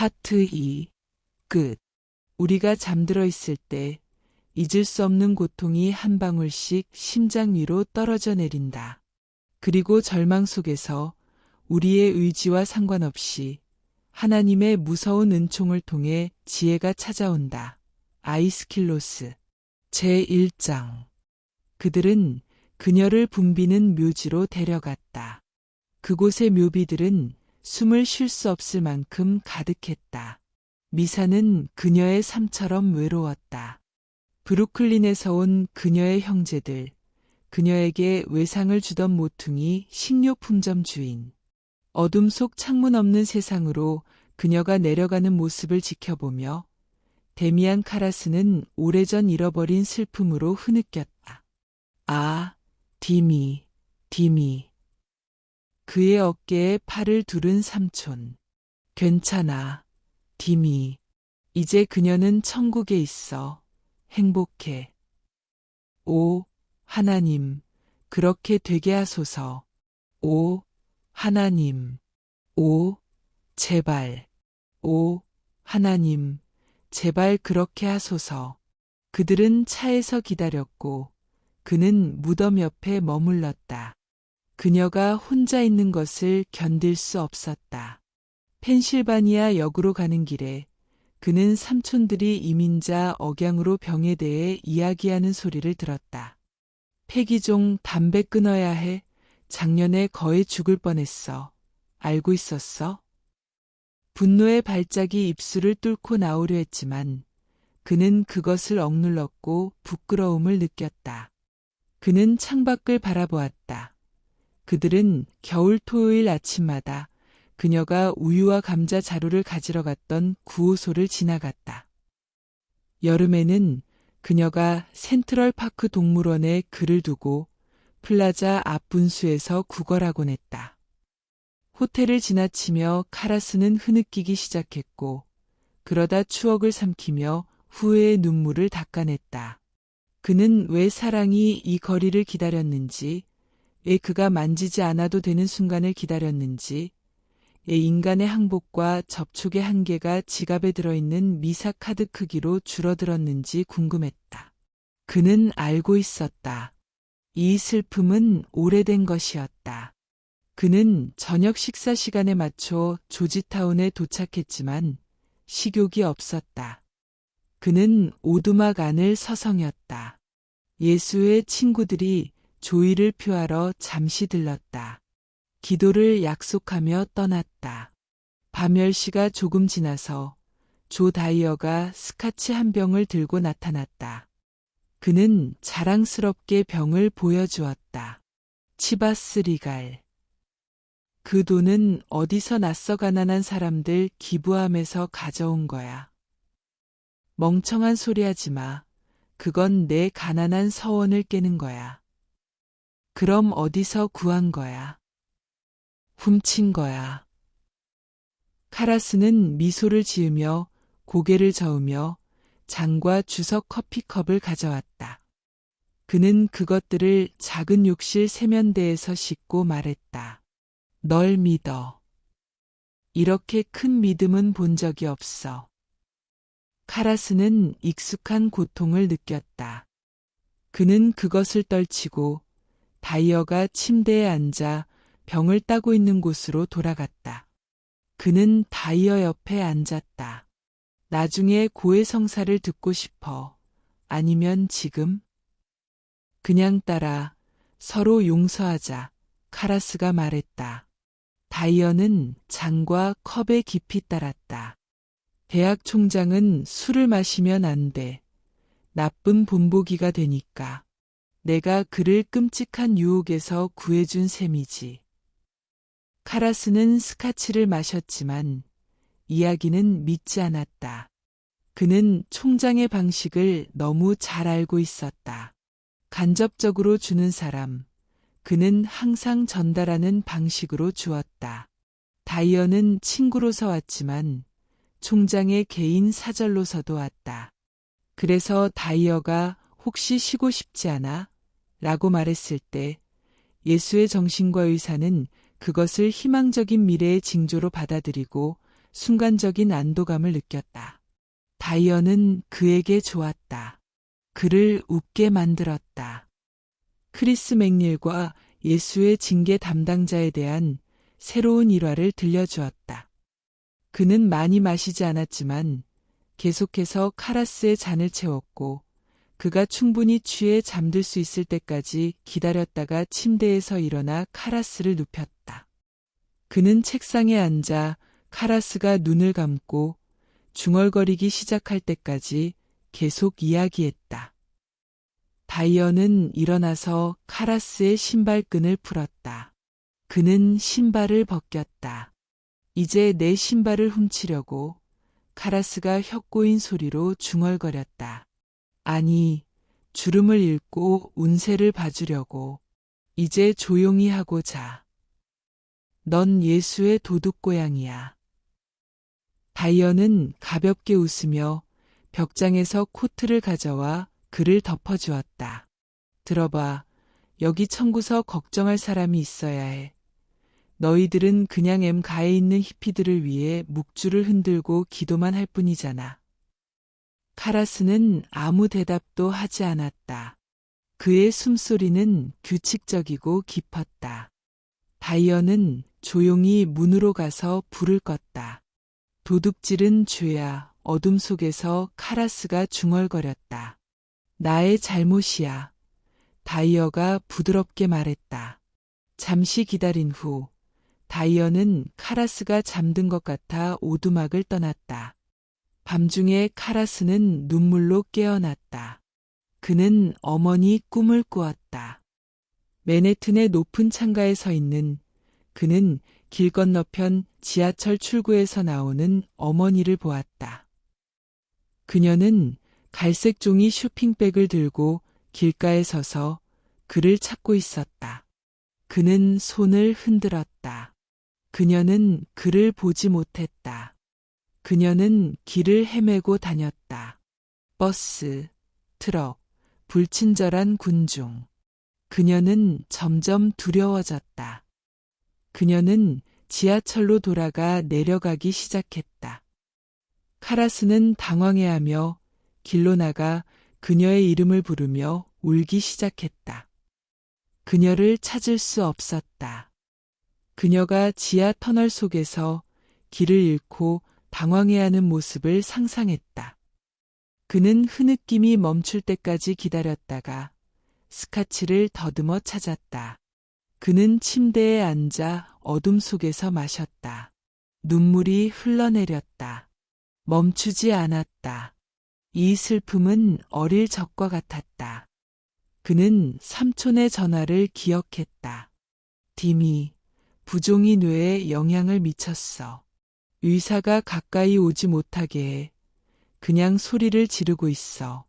파트 2. 끝. 우리가 잠들어 있을 때 잊을 수 없는 고통이 한 방울씩 심장 위로 떨어져 내린다. 그리고 절망 속에서 우리의 의지와 상관없이 하나님의 무서운 은총을 통해 지혜가 찾아온다. 아이스킬로스. 제1장. 그들은 그녀를 붐비는 묘지로 데려갔다. 그곳의 묘비들은 숨을 쉴 수 없을 만큼 가득했다. 미사는 그녀의 삶처럼 외로웠다. 브루클린에서 온 그녀의 형제들, 그녀에게 외상을 주던 모퉁이 식료품점 주인, 어둠 속 창문 없는 세상으로 그녀가 내려가는 모습을 지켜보며 데미안 카라스는 오래전 잃어버린 슬픔으로 흐느꼈다. 아, 디미, 디미. 그의 어깨에 팔을 두른 삼촌. 괜찮아, 디미. 이제 그녀는 천국에 있어. 행복해. 오, 하나님, 그렇게 되게 하소서. 오, 하나님. 오, 제발. 오, 하나님, 제발 그렇게 하소서. 그들은 차에서 기다렸고 그는 무덤 옆에 머물렀다. 그녀가 혼자 있는 것을 견딜 수 없었다. 펜실바니아 역으로 가는 길에 그는 삼촌들이 이민자 억양으로 병에 대해 이야기하는 소리를 들었다. 패기종 담배 끊어야 해. 작년에 거의 죽을 뻔했어. 알고 있었어? 분노의 발작이 입술을 뚫고 나오려 했지만 그는 그것을 억눌렀고 부끄러움을 느꼈다. 그는 창밖을 바라보았다. 그들은 겨울 토요일 아침마다 그녀가 우유와 감자 자루를 가지러 갔던 구호소를 지나갔다. 여름에는 그녀가 센트럴파크 동물원에 글을 두고 플라자 앞 분수에서 구걸하곤 했다. 호텔을 지나치며 카라스는 흐느끼기 시작했고 그러다 추억을 삼키며 후회의 눈물을 닦아냈다. 그는 왜 사랑이 이 거리를 기다렸는지, 왜 그가 만지지 않아도 되는 순간을 기다렸는지, 왜 인간의 항복과 접촉의 한계가 지갑에 들어있는 미사 카드 크기로 줄어들었는지 궁금했다. 그는 알고 있었다. 이 슬픔은 오래된 것이었다. 그는 저녁 식사 시간에 맞춰 조지타운에 도착했지만 식욕이 없었다. 그는 오두막 안을 서성였다. 예수의 친구들이 조의를 표하러 잠시 들렀다. 기도를 약속하며 떠났다. 밤 10시가 조금 지나서 조 다이어가 스카치 한 병을 들고 나타났다. 그는 자랑스럽게 병을 보여주었다. 치바스 리갈. 그 돈은 어디서 낯서 가난한 사람들 기부함에서 가져온 거야. 멍청한 소리 하지 마. 그건 내 가난한 서원을 깨는 거야. 그럼 어디서 구한 거야? 훔친 거야. 카라스는 미소를 지으며 고개를 저으며 잔과 주석 커피컵을 가져왔다. 그는 그것들을 작은 욕실 세면대에서 씻고 말했다. 널 믿어. 이렇게 큰 믿음은 본 적이 없어. 카라스는 익숙한 고통을 느꼈다. 그는 그것을 떨치고 다이어가 침대에 앉아 병을 따고 있는 곳으로 돌아갔다. 그는 다이어 옆에 앉았다. 나중에 고해성사를 듣고 싶어. 아니면 지금? 그냥 따라 서로 용서하자. 카라스가 말했다. 다이어는 잔과 컵에 깊이 따랐다. 대학 총장은 술을 마시면 안 돼. 나쁜 본보기가 되니까. 내가 그를 끔찍한 유혹에서 구해준 셈이지. 카라스는 스카치를 마셨지만 이야기는 믿지 않았다. 그는 총장의 방식을 너무 잘 알고 있었다. 간접적으로 주는 사람, 그는 항상 전달하는 방식으로 주었다. 다이어는 친구로서 왔지만 총장의 개인 사절로서도 왔다. 그래서 다이어가 혹시 쉬고 싶지 않아? 라고 말했을 때 예수의 정신과 의사는 그것을 희망적인 미래의 징조로 받아들이고 순간적인 안도감을 느꼈다. 다이어는 그에게 좋았다. 그를 웃게 만들었다. 크리스 맥닐과 예수의 징계 담당자에 대한 새로운 일화를 들려주었다. 그는 많이 마시지 않았지만 계속해서 카라스의 잔을 채웠고 그가 충분히 취해 잠들 수 있을 때까지 기다렸다가 침대에서 일어나 카라스를 눕혔다. 그는 책상에 앉아 카라스가 눈을 감고 중얼거리기 시작할 때까지 계속 이야기했다. 다이어는 일어나서 카라스의 신발끈을 풀었다. 그는 신발을 벗겼다. 이제 내 신발을 훔치려고 카라스가 혀꼬인 소리로 중얼거렸다. 아니, 주름을 읽고 운세를 봐주려고. 이제 조용히 하고 자. 넌 예수의 도둑고양이야. 다이어는 가볍게 웃으며 벽장에서 코트를 가져와 그를 덮어주었다. 들어봐, 여기 청구서 걱정할 사람이 있어야 해. 너희들은 그냥 가에 있는 히피들을 위해 묵주를 흔들고 기도만 할 뿐이잖아. 카라스는 아무 대답도 하지 않았다. 그의 숨소리는 규칙적이고 깊었다. 다이어는 조용히 문으로 가서 불을 껐다. 도둑질은 죄야. 어둠 속에서 카라스가 중얼거렸다. 나의 잘못이야. 다이어가 부드럽게 말했다. 잠시 기다린 후 다이어는 카라스가 잠든 것 같아 오두막을 떠났다. 밤중에 카라스는 눈물로 깨어났다. 그는 어머니 꿈을 꾸었다. 맨해튼의 높은 창가에 서 있는 그는 길 건너편 지하철 출구에서 나오는 어머니를 보았다. 그녀는 갈색 종이 쇼핑백을 들고 길가에 서서 그를 찾고 있었다. 그는 손을 흔들었다. 그녀는 그를 보지 못했다. 그녀는 길을 헤매고 다녔다. 버스, 트럭, 불친절한 군중. 그녀는 점점 두려워졌다. 그녀는 지하철로 돌아가 내려가기 시작했다. 카라스는 당황해하며 길로 나가 그녀의 이름을 부르며 울기 시작했다. 그녀를 찾을 수 없었다. 그녀가 지하 터널 속에서 길을 잃고 당황해하는 모습을 상상했다. 그는 흐느낌이 멈출 때까지 기다렸다가 스카치를 더듬어 찾았다. 그는 침대에 앉아 어둠 속에서 마셨다. 눈물이 흘러내렸다. 멈추지 않았다. 이 슬픔은 어릴 적과 같았다. 그는 삼촌의 전화를 기억했다. 딤이 부종이 뇌에 영향을 미쳤어. 의사가 가까이 오지 못하게 해. 그냥 소리를 지르고 있어.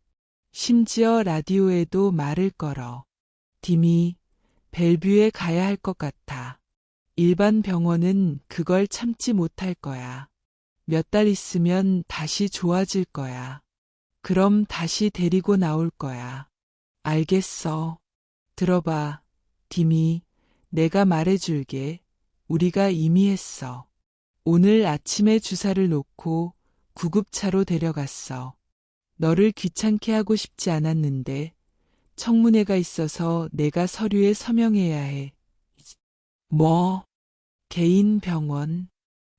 심지어 라디오에도 말을 걸어. 딤이 벨뷰에 가야 할 것 같아. 일반 병원은 그걸 참지 못할 거야. 몇 달 있으면 다시 좋아질 거야. 그럼 다시 데리고 나올 거야. 알겠어. 들어봐, 딤이. 내가 말해줄게. 우리가 이미 했어. 오늘 아침에 주사를 놓고 구급차로 데려갔어. 너를 귀찮게 하고 싶지 않았는데 청문회가 있어서 내가 서류에 서명해야 해. 뭐? 개인 병원.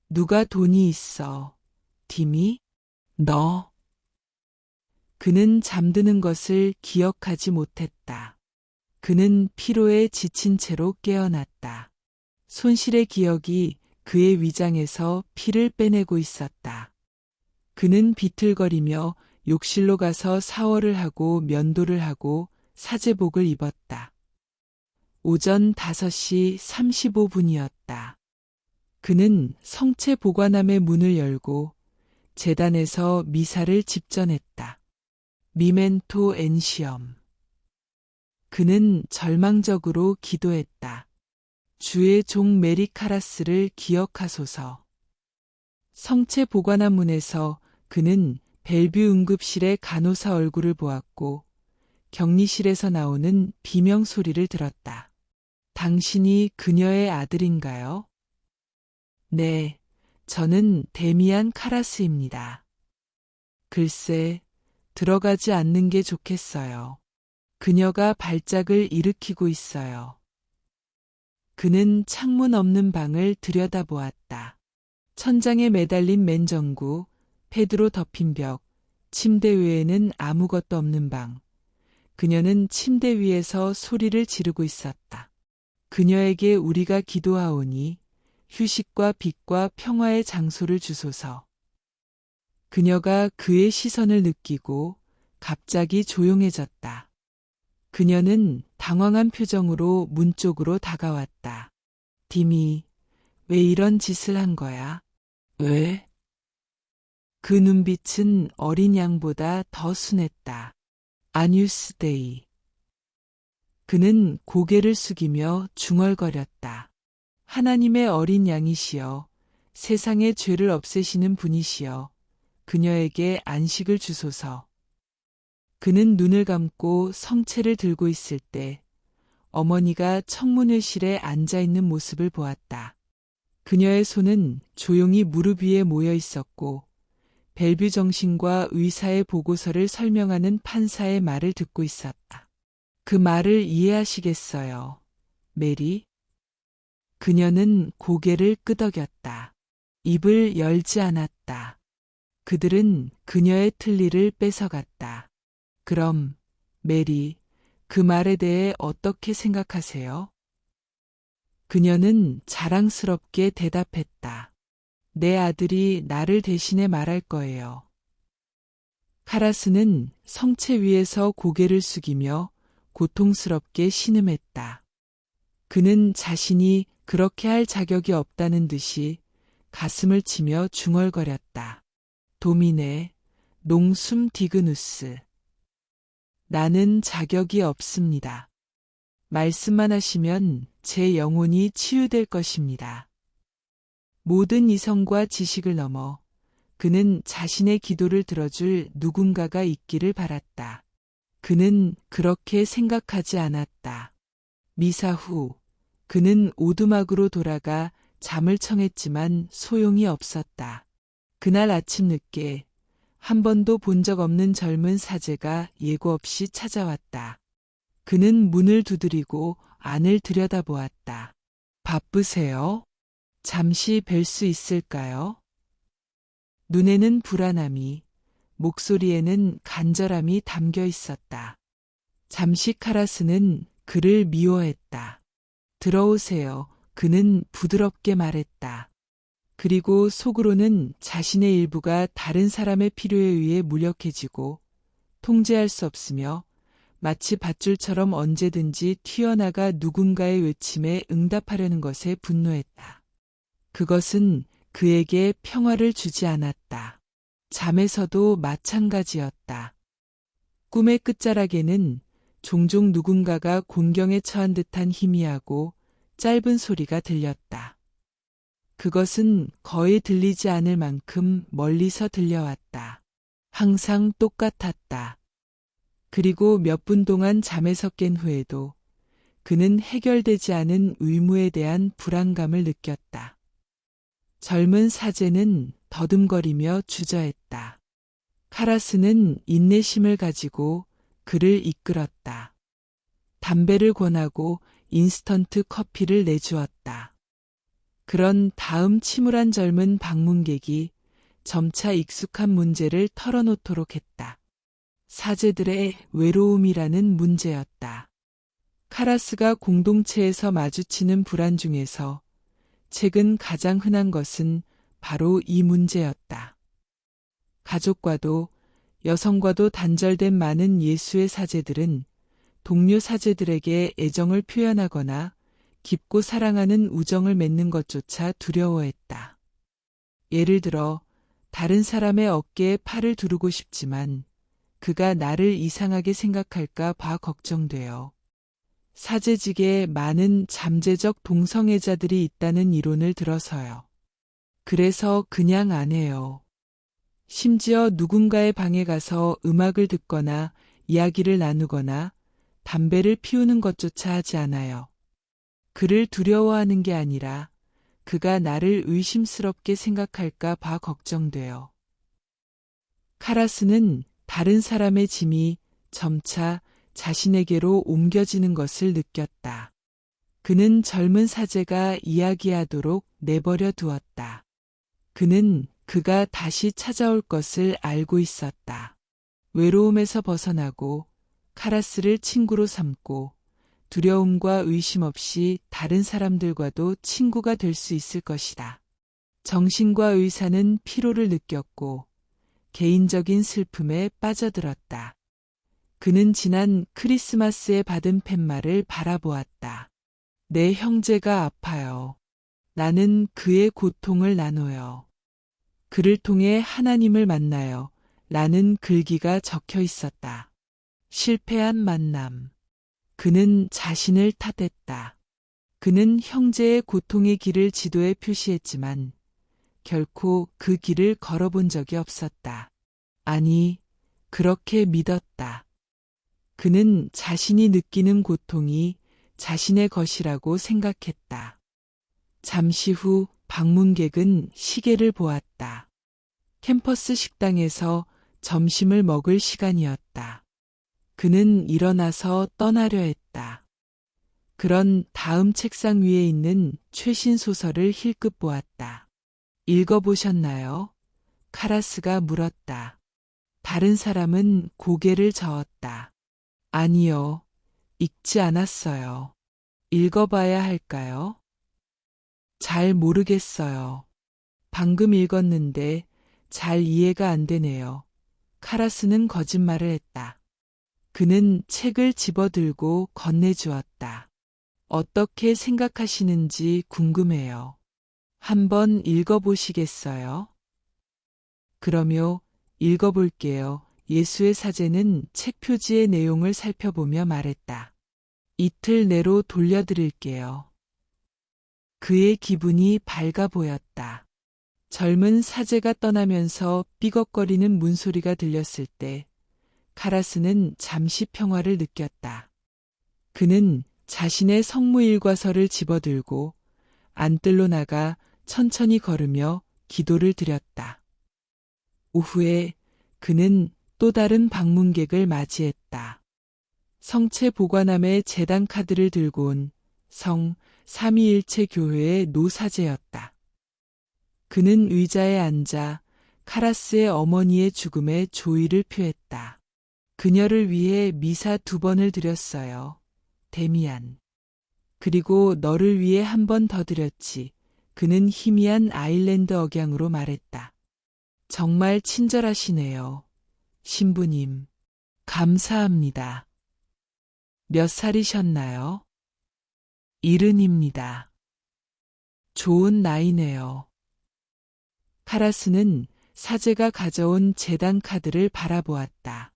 누가 돈이 있어? 딤이? 너? 그는 잠드는 것을 기억하지 못했다. 그는 피로에 지친 채로 깨어났다. 손실의 기억이 그의 위장에서 피를 빼내고 있었다. 그는 비틀거리며 욕실로 가서 샤워를 하고 면도를 하고 사제복을 입었다. 오전 5시 35분이었다. 그는 성체 보관함의 문을 열고 제단에서 미사를 집전했다. 미멘토 엔시엄. 그는 절망적으로 기도했다. 주의 종 메리 카라스를 기억하소서. 성체 보관함 문에서 그는 벨뷰 응급실의 간호사 얼굴을 보았고 격리실에서 나오는 비명 소리를 들었다. 당신이 그녀의 아들인가요? 네, 저는 데미안 카라스입니다. 글쎄, 들어가지 않는 게 좋겠어요. 그녀가 발작을 일으키고 있어요. 그는 창문 없는 방을 들여다보았다. 천장에 매달린 맨정구, 패드로 덮인 벽, 침대 외에는 아무것도 없는 방. 그녀는 침대 위에서 소리를 지르고 있었다. 그녀에게 우리가 기도하오니 휴식과 빛과 평화의 장소를 주소서. 그녀가 그의 시선을 느끼고 갑자기 조용해졌다. 그녀는 당황한 표정으로 문 쪽으로 다가왔다. 디미, 왜 이런 짓을 한 거야? 왜? 그 눈빛은 어린 양보다 더 순했다. 아뉴스데이. 그는 고개를 숙이며 중얼거렸다. 하나님의 어린 양이시여, 세상의 죄를 없애시는 분이시여, 그녀에게 안식을 주소서. 그는 눈을 감고 성체를 들고 있을 때 어머니가 청문회실에 앉아 있는 모습을 보았다. 그녀의 손은 조용히 무릎 위에 모여 있었고 벨뷰 정신과 의사의 보고서를 설명하는 판사의 말을 듣고 있었다. 그 말을 이해하시겠어요, 메리? 그녀는 고개를 끄덕였다. 입을 열지 않았다. 그들은 그녀의 틀니를 뺏어갔다. 그럼, 메리, 그 말에 대해 어떻게 생각하세요? 그녀는 자랑스럽게 대답했다. 내 아들이 나를 대신해 말할 거예요. 카라스는 성체 위에서 고개를 숙이며 고통스럽게 신음했다. 그는 자신이 그렇게 할 자격이 없다는 듯이 가슴을 치며 중얼거렸다. 도미네, 농숨 디그누스. 나는 자격이 없습니다. 말씀만 하시면 제 영혼이 치유될 것입니다. 모든 이성과 지식을 넘어 그는 자신의 기도를 들어줄 누군가가 있기를 바랐다. 그는 그렇게 생각하지 않았다. 미사 후 그는 오두막으로 돌아가 잠을 청했지만 소용이 없었다. 그날 아침 늦게 한 번도 본 적 없는 젊은 사제가 예고 없이 찾아왔다. 그는 문을 두드리고 안을 들여다보았다. 바쁘세요? 잠시 뵐 수 있을까요? 눈에는 불안함이, 목소리에는 간절함이 담겨 있었다. 잠시 카라스는 그를 미워했다. 들어오세요. 그는 부드럽게 말했다. 그리고 속으로는 자신의 일부가 다른 사람의 필요에 의해 무력해지고 통제할 수 없으며 마치 밧줄처럼 언제든지 튀어나가 누군가의 외침에 응답하려는 것에 분노했다. 그것은 그에게 평화를 주지 않았다. 잠에서도 마찬가지였다. 꿈의 끝자락에는 종종 누군가가 곤경에 처한 듯한 희미하고 짧은 소리가 들렸다. 그것은 거의 들리지 않을 만큼 멀리서 들려왔다. 항상 똑같았다. 그리고 몇 분 동안 잠에서 깬 후에도 그는 해결되지 않은 의무에 대한 불안감을 느꼈다. 젊은 사제는 더듬거리며 주저했다. 카라스는 인내심을 가지고 그를 이끌었다. 담배를 권하고 인스턴트 커피를 내주었다. 그런 다음 침울한 젊은 방문객이 점차 익숙한 문제를 털어놓도록 했다. 사제들의 외로움이라는 문제였다. 카라스가 공동체에서 마주치는 불안 중에서 최근 가장 흔한 것은 바로 이 문제였다. 가족과도 여성과도 단절된 많은 예수의 사제들은 동료 사제들에게 애정을 표현하거나 깊고 사랑하는 우정을 맺는 것조차 두려워했다. 예를 들어 다른 사람의 어깨에 팔을 두르고 싶지만 그가 나를 이상하게 생각할까 봐 걱정돼요. 사제직에 많은 잠재적 동성애자들이 있다는 이론을 들어서요. 그래서 그냥 안 해요. 심지어 누군가의 방에 가서 음악을 듣거나 이야기를 나누거나 담배를 피우는 것조차 하지 않아요. 그를 두려워하는 게 아니라 그가 나를 의심스럽게 생각할까 봐 걱정돼요. 카라스는 다른 사람의 짐이 점차 자신에게로 옮겨지는 것을 느꼈다. 그는 젊은 사제가 이야기하도록 내버려 두었다. 그는 그가 다시 찾아올 것을 알고 있었다. 외로움에서 벗어나고 카라스를 친구로 삼고 두려움과 의심 없이 다른 사람들과도 친구가 될 수 있을 것이다. 정신과 의사는 피로를 느꼈고 개인적인 슬픔에 빠져들었다. 그는 지난 크리스마스에 받은 팻말을 바라보았다. 내 형제가 아파요. 나는 그의 고통을 나눠요. 그를 통해 하나님을 만나요. 라는 글귀가 적혀 있었다. 실패한 만남. 그는 자신을 탓했다. 그는 형제의 고통의 길을 지도에 표시했지만 결코 그 길을 걸어본 적이 없었다. 아니, 그렇게 믿었다. 그는 자신이 느끼는 고통이 자신의 것이라고 생각했다. 잠시 후 방문객은 시계를 보았다. 캠퍼스 식당에서 점심을 먹을 시간이었다. 그는 일어나서 떠나려 했다. 그런 다음 책상 위에 있는 최신 소설을 힐끗 보았다. 읽어보셨나요? 카라스가 물었다. 다른 사람은 고개를 저었다. 아니요, 읽지 않았어요. 읽어봐야 할까요? 잘 모르겠어요. 방금 읽었는데 잘 이해가 안 되네요. 카라스는 거짓말을 했다. 그는 책을 집어들고 건네주었다. 어떻게 생각하시는지 궁금해요. 한번 읽어보시겠어요? 그러며 읽어볼게요. 예수의 사제는 책 표지의 내용을 살펴보며 말했다. 이틀 내로 돌려드릴게요. 그의 기분이 밝아 보였다. 젊은 사제가 떠나면서 삐걱거리는 문소리가 들렸을 때 카라스는 잠시 평화를 느꼈다. 그는 자신의 성무일과서를 집어들고 안뜰로 나가 천천히 걸으며 기도를 드렸다. 오후에 그는 또 다른 방문객을 맞이했다. 성체 보관함의 재단 카드를 들고 온 성 삼위일체 교회의 노사제였다. 그는 의자에 앉아 카라스의 어머니의 죽음에 조의를 표했다. 그녀를 위해 미사 2번을 드렸어요. 데미안. 그리고 너를 위해 한 번 더 드렸지. 그는 희미한 아일랜드 억양으로 말했다. 정말 친절하시네요. 신부님. 감사합니다. 몇 살이셨나요? 70입니다. 좋은 나이네요. 카라스는 사제가 가져온 제단 카드를 바라보았다.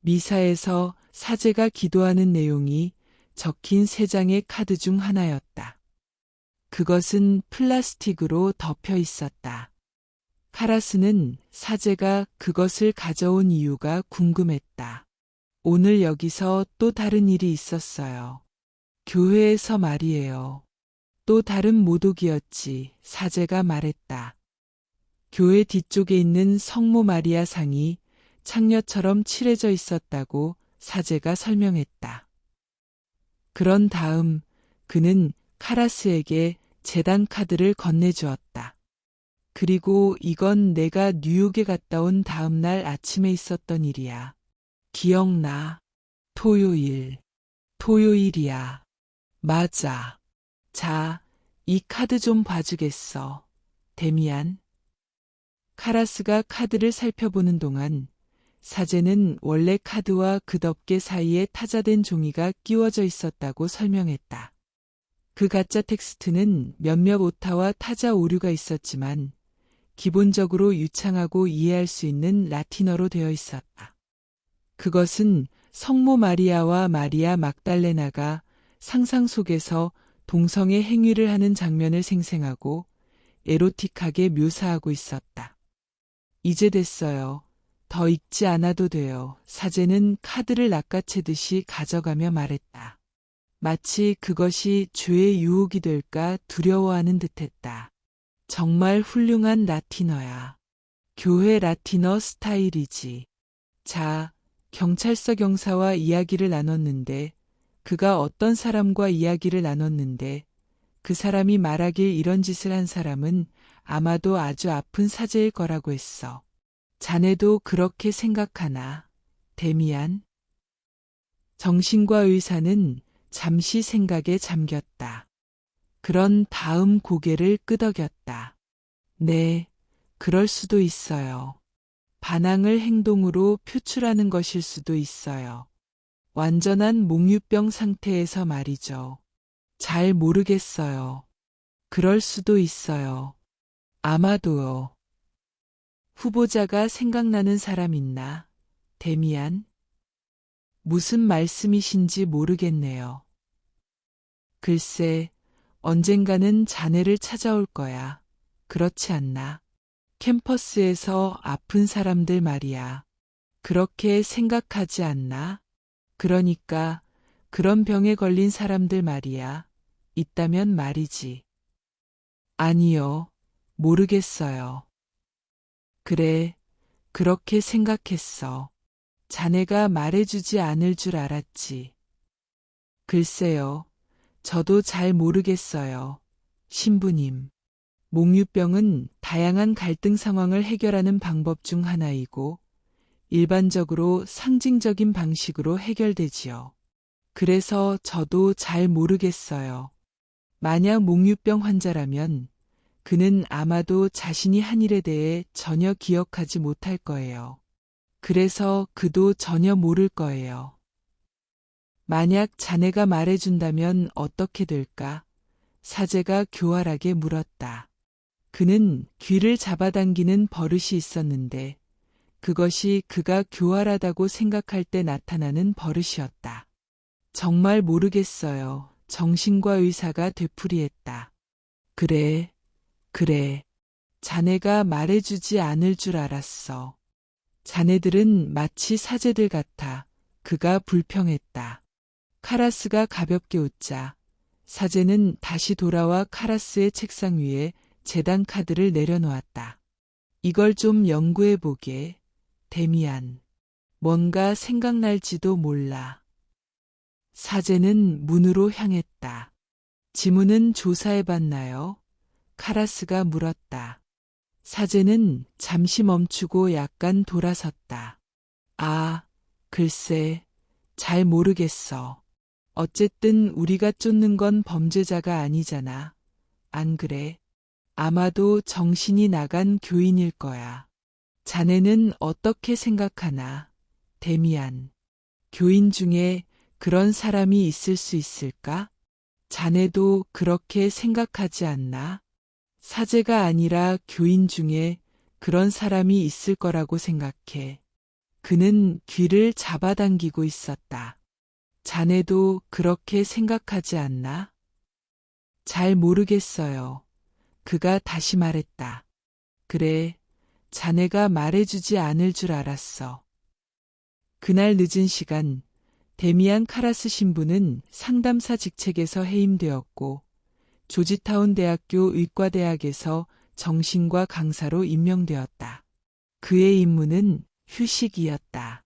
미사에서 사제가 기도하는 내용이 적힌 3장의 카드 중 하나였다. 그것은 플라스틱으로 덮여 있었다. 카라스는 사제가 그것을 가져온 이유가 궁금했다. 오늘 여기서 또 다른 일이 있었어요. 교회에서 말이에요. 또 다른 모독이었지, 사제가 말했다. 교회 뒤쪽에 있는 성모 마리아 상이 창녀처럼 칠해져 있었다고 사제가 설명했다. 그런 다음 그는 카라스에게 재단 카드를 건네주었다. 그리고 이건 내가 뉴욕에 갔다 온 다음 날 아침에 있었던 일이야. 기억나. 토요일이야. 맞아. 자, 이 카드 좀 봐주겠어. 데미안. 카라스가 카드를 살펴보는 동안 사제는 원래 카드와 그 덮개 사이에 타자된 종이가 끼워져 있었다고 설명했다. 그 가짜 텍스트는 몇몇 오타와 타자 오류가 있었지만 기본적으로 유창하고 이해할 수 있는 라틴어로 되어 있었다. 그것은 성모 마리아와 마리아 막달레나가 상상 속에서 동성애 행위를 하는 장면을 생생하고 에로틱하게 묘사하고 있었다. 이제 됐어요. 더 읽지 않아도 돼요. 사제는 카드를 낚아채듯이 가져가며 말했다. 마치 그것이 죄의 유혹이 될까 두려워하는 듯했다. 정말 훌륭한 라틴어야. 교회 라틴어 스타일이지. 자, 경찰서 경사와 이야기를 나눴는데, 그가 어떤 사람과 이야기를 나눴는데, 그 사람이 말하길 이런 짓을 한 사람은 아마도 아주 아픈 사제일 거라고 했어. 자네도 그렇게 생각하나, 데미안? 정신과 의사는 잠시 생각에 잠겼다. 그런 다음 고개를 끄덕였다. 네, 그럴 수도 있어요. 반항을 행동으로 표출하는 것일 수도 있어요. 완전한 몽유병 상태에서 말이죠. 잘 모르겠어요. 그럴 수도 있어요. 아마도요. 후보자가 생각나는 사람 있나? 데미안? 무슨 말씀이신지 모르겠네요. 글쎄, 언젠가는 자네를 찾아올 거야. 그렇지 않나? 캠퍼스에서 아픈 사람들 말이야. 그렇게 생각하지 않나? 그러니까 그런 병에 걸린 사람들 말이야. 있다면 말이지. 아니요, 모르겠어요. 그래, 그렇게 생각했어. 자네가 말해주지 않을 줄 알았지. 글쎄요, 저도 잘 모르겠어요. 신부님. 몽유병은 다양한 갈등 상황을 해결하는 방법 중 하나이고, 일반적으로 상징적인 방식으로 해결되지요. 그래서 저도 잘 모르겠어요. 만약 몽유병 환자라면 그는 아마도 자신이 한 일에 대해 전혀 기억하지 못할 거예요. 그래서 그도 전혀 모를 거예요. 만약 자네가 말해준다면 어떻게 될까? 사제가 교활하게 물었다. 그는 귀를 잡아당기는 버릇이 있었는데 그것이 그가 교활하다고 생각할 때 나타나는 버릇이었다. 정말 모르겠어요. 정신과 의사가 되풀이했다. 그래, 그래. 자네가 말해주지 않을 줄 알았어. 자네들은 마치 사제들 같아. 그가 불평했다. 카라스가 가볍게 웃자 사제는 다시 돌아와 카라스의 책상 위에 재단 카드를 내려놓았다. 이걸 좀 연구해 보게. 데미안. 뭔가 생각날지도 몰라. 사제는 문으로 향했다. 지문은 조사해 봤나요? 카라스가 물었다. 사제는 잠시 멈추고 약간 돌아섰다. 아, 글쎄, 잘 모르겠어. 어쨌든 우리가 쫓는 건 범죄자가 아니잖아. 안 그래? 아마도 정신이 나간 교인일 거야. 자네는 어떻게 생각하나? 데미안. 교인 중에 그런 사람이 있을 수 있을까? 자네도 그렇게 생각하지 않나? 사제가 아니라 교인 중에 그런 사람이 있을 거라고 생각해. 그는 귀를 잡아당기고 있었다. 자네도 그렇게 생각하지 않나? 잘 모르겠어요. 그가 다시 말했다. 그래, 자네가 말해주지 않을 줄 알았어. 그날 늦은 시간, 데미안 카라스 신부는 상담사 직책에서 해임되었고, 조지타운 대학교 의과대학에서 정신과 강사로 임명되었다. 그의 임무는 휴식이었다.